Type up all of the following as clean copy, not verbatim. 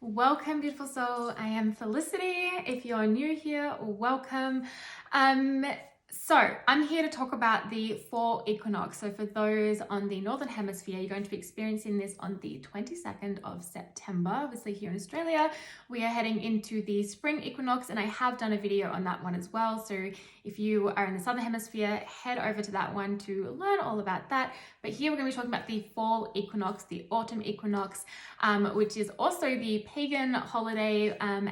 Welcome, beautiful soul. I am Felicity. If you're new here, welcome. So I'm here to talk about the fall equinox. So for those on the Northern Hemisphere, you're going to be experiencing this on the 22nd of September. Obviously here in Australia, we are heading into the spring equinox, and I have done a video on that one as well. So if you are in the Southern Hemisphere, head over to that one to learn all about that. But here we're going to be talking about the fall equinox, the autumn equinox, which is also the pagan holiday, and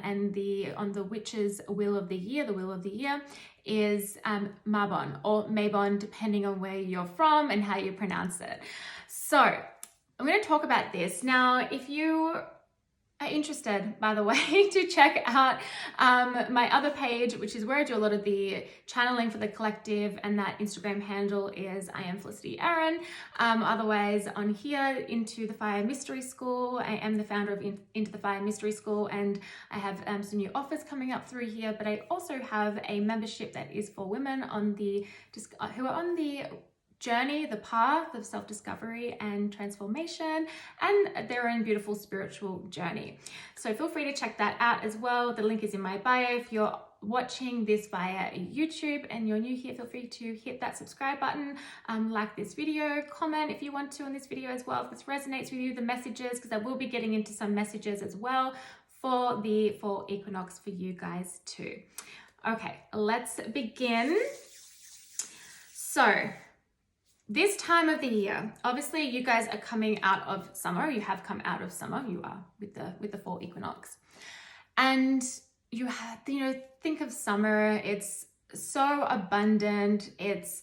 on the witch's wheel of the year. The wheel of the year is Mabon or Mabon, depending on where you're from and how you pronounce it. So I'm going to talk about this now. If you are interested, by the way, to check out my other page, which is where I do a lot of the channeling for the collective, and that Instagram handle is I am Felicity Aaron. Otherwise, on here, Into the Fire Mystery School, I am the founder of Into the Fire Mystery School, and I have some new offers coming up through here. But I also have a membership that is for women on the who are on the journey, the path of self-discovery and transformation, and their own beautiful spiritual journey. So feel free to check that out as well. The link is in my bio. If you're watching this via YouTube and you're new here, feel free to hit that subscribe button, like this video, comment if you want to on this video as well, if this resonates with you, the messages, because I will be getting into some messages as well for the fall equinox for you guys too. Okay, let's begin. So this time of the year, obviously you guys are coming out of summer. You have come out of summer. You are with the fall equinox, and you have, think of summer. It's so abundant. It's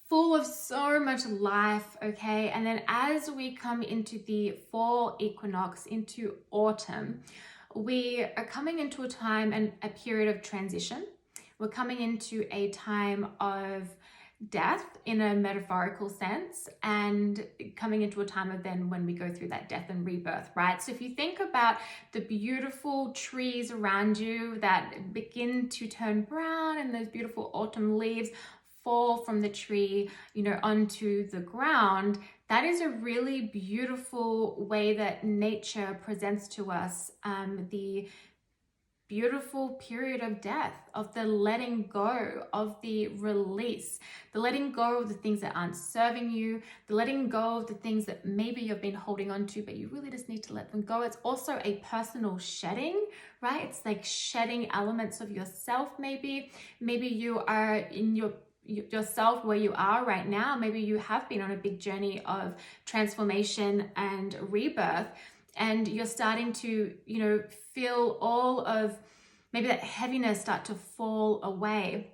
full of so much life. Okay, and then as we come into the fall equinox, into autumn, we are coming into a time and a period of transition. We're coming into a time of death in a metaphorical sense, and coming into a time of then when we go through that death and rebirth, right? So if you think about the beautiful trees around you that begin to turn brown and those beautiful autumn leaves fall from the tree, onto the ground, that is a really beautiful way that nature presents to us the beautiful period of death, of the letting go, of the release, the letting go of the things that aren't serving you, the letting go of the things that maybe you've been holding on to, but you really just need to let them go. It's also a personal shedding, right? It's like shedding elements of yourself. Maybe you are in yourself where you are right now. Maybe you have been on a big journey of transformation and rebirth, and you're starting to, feel all of maybe that heaviness start to fall away.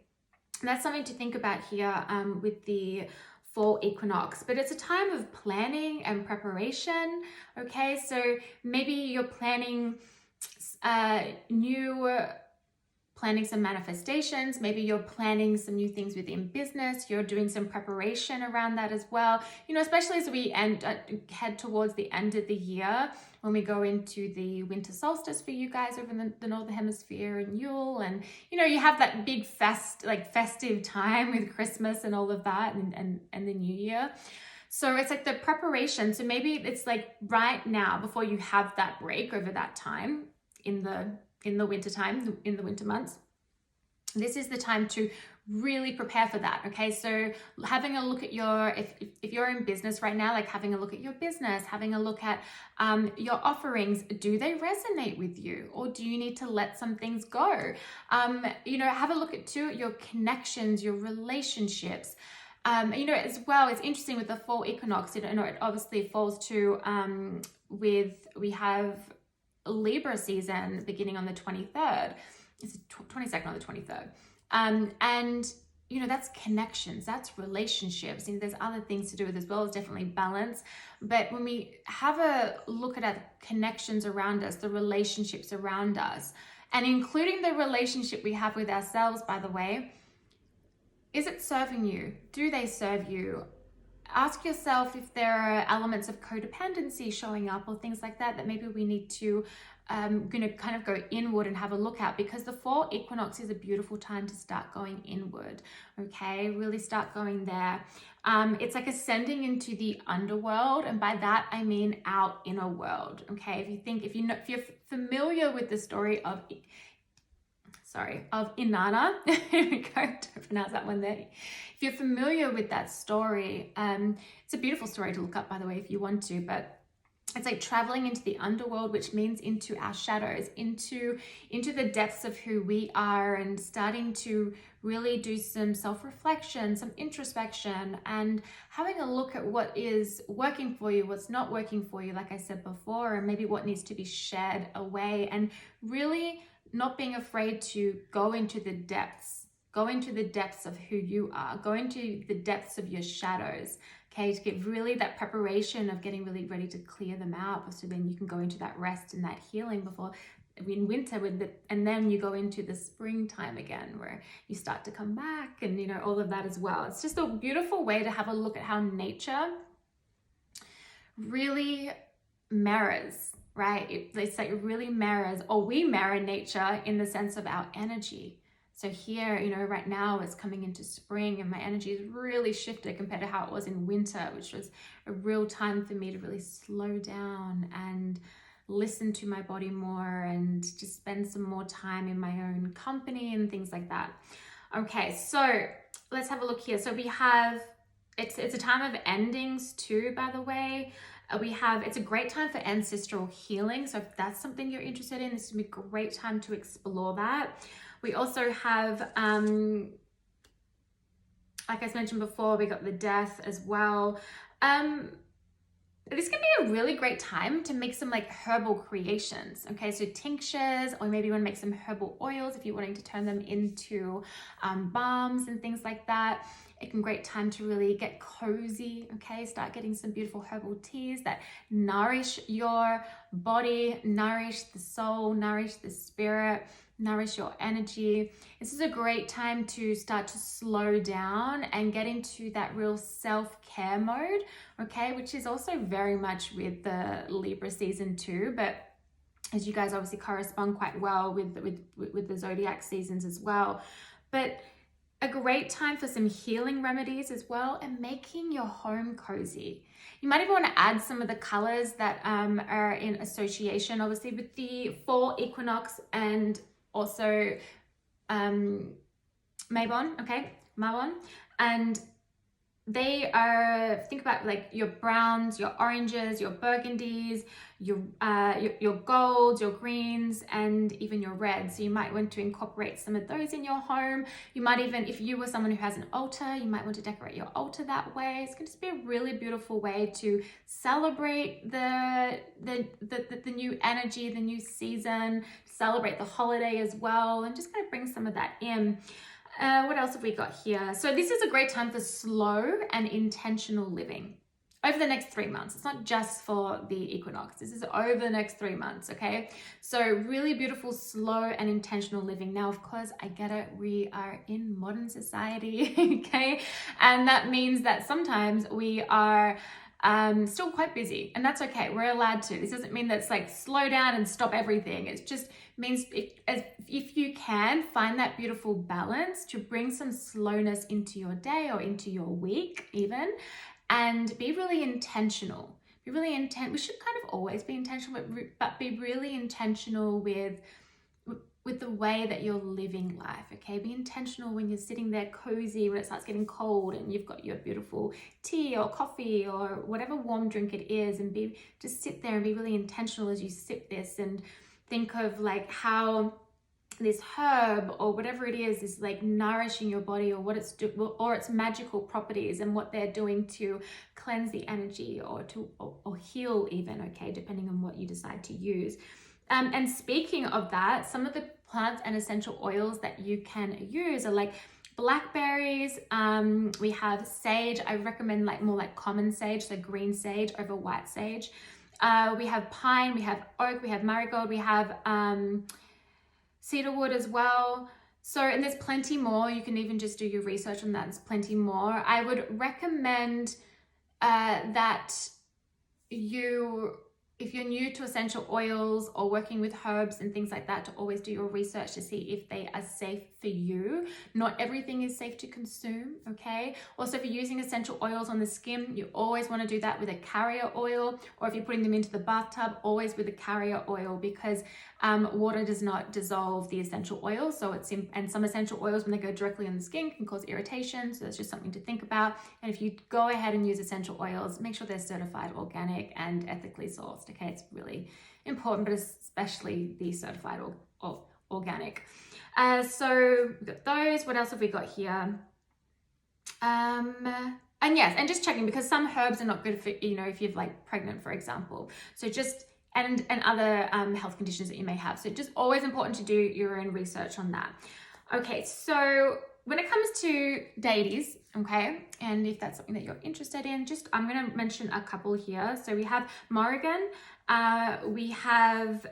And that's something to think about here with the fall equinox. But it's a time of planning and preparation. Okay, so maybe you're planning planning some manifestations. Maybe you're planning some new things within business. You're doing some preparation around that as well. Especially as we head towards the end of the year, when we go into the winter solstice for you guys over in the Northern Hemisphere, and Yule, and you have that big festive time with Christmas and all of that, and the New Year. So it's like the preparation. So maybe it's like right now, before you have that break over that time in the winter time, in the winter months, this is the time to really prepare for that. Okay, so having a look at if you're in business right now, like having a look at your business, having a look at your offerings. Do they resonate with you, or do you need to let some things go? Have a look at your connections, your relationships. As well, it's interesting with the fall equinox. It obviously falls to we have Libra season beginning on the 23rd. It's the 22nd or the 23rd. And that's connections, that's relationships, and there's other things to do with as well as definitely balance. But when we have a look at our connections around us, the relationships around us, and including the relationship we have with ourselves, by the way, is it serving you? Do they serve you? Ask yourself if there are elements of codependency showing up, or things like that maybe we need to kind of go inward and have a look at, because the fall equinox is a beautiful time to start going inward. Okay, really start going there. It's like ascending into the underworld, and by that I mean our inner world. Okay, if you're familiar with the story of Inanna, here we go, don't pronounce that one there. If you're familiar with that story, it's a beautiful story to look up, by the way, if you want to, but it's like traveling into the underworld, which means into our shadows, into the depths of who we are, and starting to really do some self-reflection, some introspection, and having a look at what is working for you, what's not working for you, like I said before, and maybe what needs to be shared away, and really not being afraid to go into the depths of who you are, go into the depths of your shadows. Okay, to get really that preparation of getting really ready to clear them out, so then you can go into that rest and that healing before in winter and then you go into the springtime again, where you start to come back, and all of that as well. It's just a beautiful way to have a look at how nature really mirrors, right? It's like it really mirrors, or we mirror nature in the sense of our energy. So here, right now it's coming into spring, and my energy is really shifted compared to how it was in winter, which was a real time for me to really slow down and listen to my body more, and just spend some more time in my own company and things like that. Okay, so let's have a look here. So we have, it's a time of endings too, by the way. It's a great time for ancestral healing. So if that's something you're interested in, this would be a great time to explore that. We also have, like I mentioned before, we got the death as well. This can be a really great time to make some like herbal creations. Okay, so tinctures, or maybe you want to make some herbal oils if you're wanting to turn them into balms and things like that. It's a great time to really get cozy. Okay, start getting some beautiful herbal teas that nourish your body, nourish the soul, nourish the spirit, nourish your energy. This is a great time to start to slow down and get into that real self-care mode, okay, which is also very much with the Libra season too, but as you guys obviously correspond quite well with the zodiac seasons as well. But a great time for some healing remedies as well, and making your home cozy. You might even want to add some of the colors that are in association, obviously, with the fall equinox, and also Mabon, and they are, think about like your browns, your oranges, your burgundies, your golds, your greens, and even your reds. So you might want to incorporate some of those in your home. You might even, if you were someone who has an altar, you might want to decorate your altar that way. It's going to just be a really beautiful way to celebrate the new energy, the new season, celebrate the holiday as well, and just kind of bring some of that in. What else have we got here? So this is a great time for slow and intentional living over the next 3 months. It's not just for the equinox. This is over the next 3 months, okay? So really beautiful, slow and intentional living. Now, of course, I get it. We are in modern society, okay? And that means that sometimes we are still quite busy, and that's okay. We're allowed to. This doesn't mean that it's like slow down and stop everything. It just means if you can find that beautiful balance to bring some slowness into your day or into your week even, and be really intentional. Be really we should kind of always be intentional, but be really intentional with the way that you're living life, okay? Be intentional when you're sitting there cozy, when it starts getting cold and you've got your beautiful tea or coffee or whatever warm drink it is, and just sit there and be really intentional as you sip this, and think of like how this herb or whatever it is like nourishing your body, or what it's or its magical properties, and what they're doing to cleanse the energy or heal even, okay, depending on what you decide to use. And speaking of that, some of the plants and essential oils that you can use are like blackberries. We have sage. I recommend more like common sage, so green sage over white sage. We have pine, we have oak, we have marigold, we have cedarwood as well. So, and there's plenty more. You can even just do your research on that. There's plenty more. I would recommend that you if you're new to essential oils or working with herbs and things like that, to always do your research to see if they are safe for you. Not everything is safe to consume, okay? Also, if you're using essential oils on the skin, you always want to do that with a carrier oil, or if you're putting them into the bathtub, always with a carrier oil, because water does not dissolve the essential oils. So and some essential oils, when they go directly on the skin, can cause irritation. So that's just something to think about. And if you go ahead and use essential oils, make sure they're certified organic and ethically sourced. Okay, it's really important, but especially the certified organic. So we've got those. What else have we got here? And yes, and just checking, because some herbs are not good for, you know, if you're like pregnant, for example. So just and other health conditions that you may have. So just always important to do your own research on that. Okay, so when it comes to deities, okay, and if that's something that you're interested in, just I'm going to mention a couple here. So we have Morrigan, we have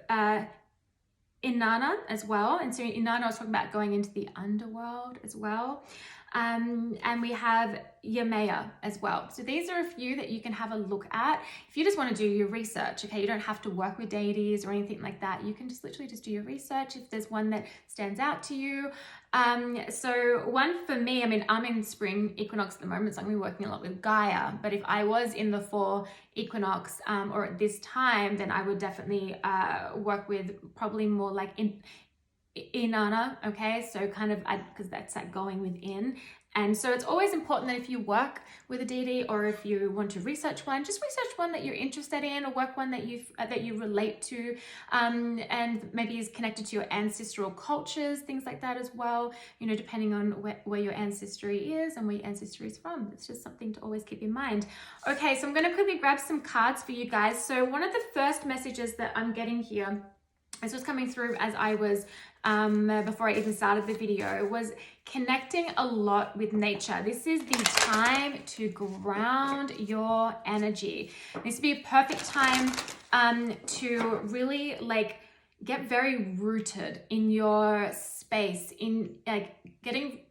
Inanna as well. And so Inanna, I was talking about going into the underworld as well. And we have Yamea as well. So these are a few that you can have a look at if you just want to do your research. Okay, you don't have to work with deities or anything like that. You can just literally just do your research if there's one that stands out to you. So one for me, I mean, I'm in spring equinox at the moment, so I'm going to be working a lot with Gaia. But if I was in the fall equinox or at this time, then I would definitely work with probably more like Inanna, okay, so kind of, because that's like going within. And so it's always important that if you work with a deity, or if you want to research one, just research one that you're interested in, or work one that you relate to, and maybe is connected to your ancestral cultures, things like that as well, you know, depending on where your ancestry is and where your ancestry is from. It's just something to always keep in mind. Okay, so I'm going to quickly grab some cards for you guys. So one of the first messages that I'm getting here, this was coming through as I was, before I even started the video, was connecting a lot with nature. This is the time to ground your energy. This would be a perfect time to really like get very rooted in your space, in like getting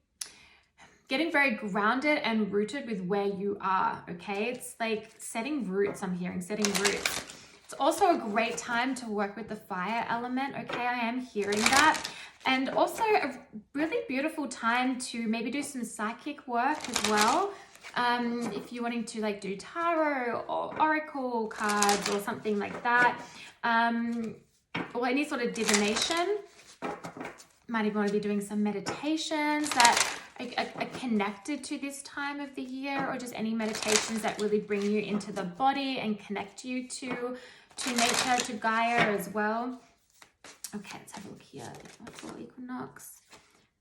very grounded and rooted with where you are, okay? It's like setting roots, I'm hearing, setting roots. It's also a great time to work with the fire element, okay? I am hearing that. And also a really beautiful time to maybe do some psychic work as well. If you're wanting to like do tarot or oracle cards or something like that, or any sort of divination. Might even want to be doing some meditations that are connected to this time of the year, or just any meditations that really bring you into the body and connect you to nature, to Gaia as well. Okay, let's have a look here. Full equinox.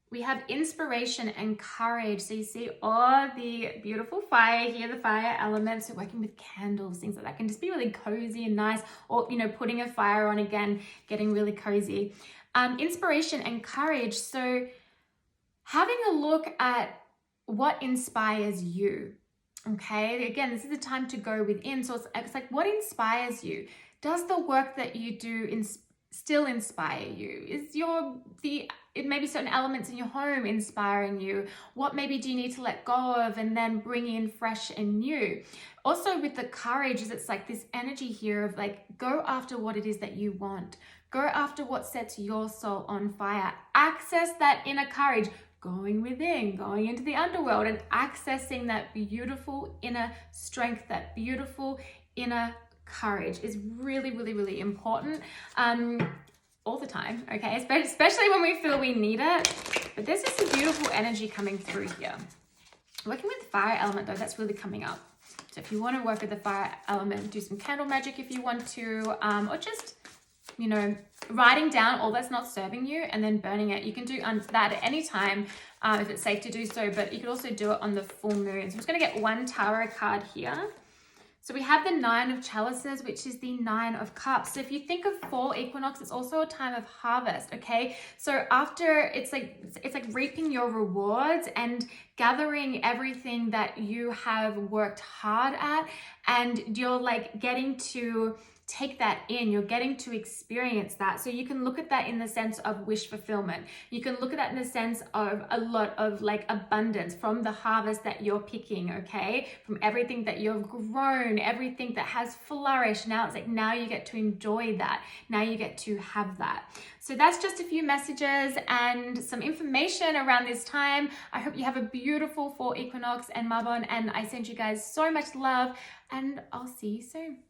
We have inspiration and courage. So you see all the beautiful fire here, the fire elements. So working with candles, things like that can just be really cozy and nice. Or, you know, putting a fire on again, getting really cozy. Inspiration and courage. So having a look at what inspires you. Okay, again, this is the time to go within. So it's like, what inspires you? Does the work that you do still inspire you? It may be certain elements in your home inspiring you. What maybe do you need to let go of and then bring in fresh and new? Also with the courage, it's like this energy here of like, go after what it is that you want. Go after what sets your soul on fire. Access that inner courage. Going within, going into the underworld and accessing that beautiful inner strength, that beautiful inner courage is really, really, really important all the time, okay? Especially when we feel we need it. But there's just a beautiful energy coming through here. Working with the fire element though, that's really coming up. So if you want to work with the fire element, do some candle magic if you want to, or just, you know, writing down all that's not serving you and then burning it. You can do that at any time if it's safe to do so, but you could also do it on the full moon. So I'm just going to get one tarot card here. So we have the 9 of chalices, which is the 9 of cups. So if you think of fall equinox, it's also a time of harvest, okay? So after, it's like reaping your rewards and gathering everything that you have worked hard at, and you're like getting to take that in. You're getting to experience that. So you can look at that in the sense of wish fulfillment. You can look at that in the sense of a lot of like abundance from the harvest that you're picking, okay? From everything that you've grown, everything that has flourished. Now it's like, now you get to enjoy that. Now you get to have that. So that's just a few messages and some information around this time. I hope you have a beautiful fall equinox and Mabon, and I send you guys so much love, and I'll see you soon.